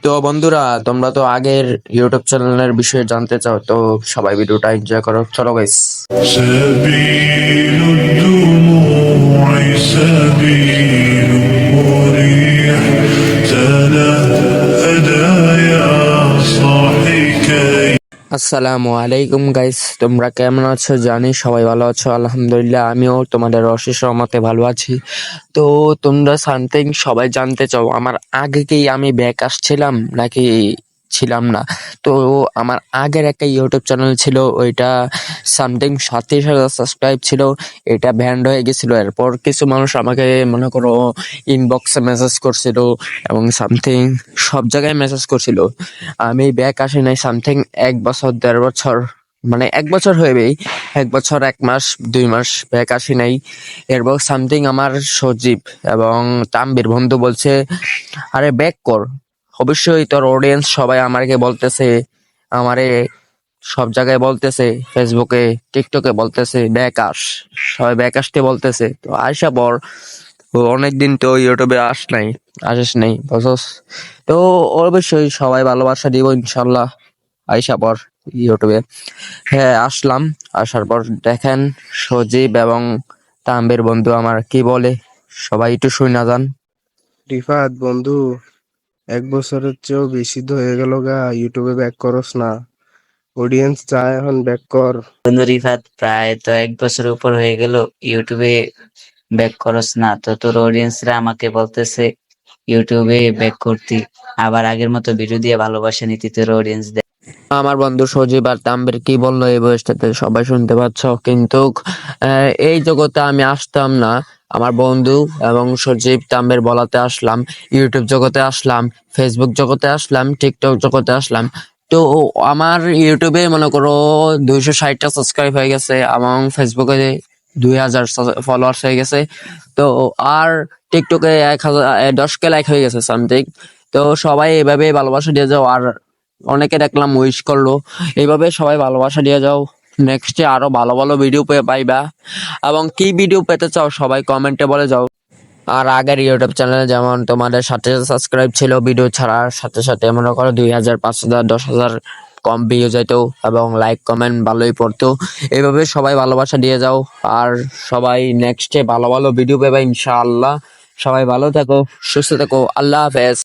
তো বন্ধুরা, তোমরা তো আগের ইউটিউব চ্যানেলের বিষয়ে জানতে চাও, তো সবাই ভিডিওটা এনজয় করো। চলো গাইস। سبيل الدموع سبيل مريح تنهدى يا صاحي كي আসসালামু আলাইকুম গাইস, তোমরা কেমন আছো? জানি সবাই ভালো আছো, আলহামদুলিল্লাহ আমিও তোমাদের অশেষ রহমতে ভালো আছি। তো তোমরা সামথিং সবাই জানতে চাও, আমার আগে কি আমি ব্যাক আসছিলাম নাকি ছিলাম না। তো আমার আগের একটা ইউটিউব চ্যানেল ছিল, ওইটা সামথিং 37,000 সাবস্ক্রাইব ছিল, এটা ব্যান্ড হয়ে গেছিল। এরপর কিছু মানুষ আমাকে মনে করো ইনবক্সে মেসেজ করছিল এবং সামথিং সব জায়গায় মেসেজ করছিল। আমি ব্যাক আসি নাই সামথিং 1 বছর 1.5 বছর, মানে 1 বছর হয়েই, 1 বছর 1 মাস 2 মাস ব্যাক আসি নাই। এরপর সামথিং আমার সজীব এবং তাম্বির বন্ধু বলছে, আরে ব্যাক কর। অবশ্যই তোর অডিয়েন্স সবাই আমাকে বলতেছে, আমারে সব জায়গায় বলতেছে, ফেসবুকে টিকটকে বলতেছে ব্যাক আস, সবাই ব্যাক আসতে বলতেছে। তো আইসা পর, অনেকদিন তো ইউটিউবে আসিস নাই বছর। তো অবশ্যই সবাই ভালোবাসা দিব ইনশাল্লাহ, আইসা পর ইউটিউবে। হ্যাঁ আসলাম, আসার পর দেখেন সজীব এবং তাম্বের বন্ধু আমার কি বলে, সবাই একটু শুই না যান। রিফাত বন্ধু, 1 বছরের চেয়েও বেশি তো হয়ে গেল গা, ইউটিউবে ব্যাক করস না। অডিয়েন্স চায় এখন ব্যাক কর। বন্ধু রিফাত, প্রায় তো 1 বছর উপর হয়ে গেল ইউটিউবে ব্যাক করস না। তো তোর অডিয়েন্সরা আমাকে বলতেছে ইউটিউবে ব্যাক করতি, আবার আগের মতো ভিডিও দিয়ে ভালোবাসা নিতি তোর অডিয়েন্স। আমার বন্ধু সজীব আর তাম্বের কি বললো এই বয়সটাতে সবাই শুনতে পাচ্ছ, কিন্তু এই জগতে আমি আসতাম না। আমার বন্ধু এবং সজীব তাম্বের বলাতে আসলাম, ইউটিউব জগতে আসলাম, ফেসবুক জগতে আসলাম, টিকটক জগতে আসলাম। তো আমার ইউটিউবে মনে করো 260টা সাবস্ক্রাইব হয়ে গেছে এবং ফেসবুকে 2,000 ফলোয়ার্স হয়ে গেছে। তো আর টিকটকে 10K লাইক হয়ে গেছে সামথিং। তো সবাই এভাবে ভালোবাসা দিয়ে যাও, আর অনেকে দেখলাম উইশ করলো। এইভাবে সবাই ভালোবাসা দিয়ে যাও, নেক্সটে আরো ভালো ভালো ভিডিও পাইবা। এবং কি ভিডিও পেতে চাও সবাই কমেন্টে বলে যাও। আর আগের ইউটিউব চ্যানেলে যেমন তোমাদের 7,000 সাবস্ক্রাইব ছিল, ভিডিও ছাড়ার সাথে সাথে মনে করো 2,000 5,000 10,000 কম ভিউ যাইতো এবং লাইক কমেন্ট ভালোই পড়তো। এইভাবে সবাই ভালোবাসা দিয়ে যাও, আর সবাই নেক্সটে ভালো ভালো ভিডিও পাবে ইনশাআল্লাহ। সবাই ভালো থাকো, সুস্থ থাকো, আল্লাহ হাফেজ।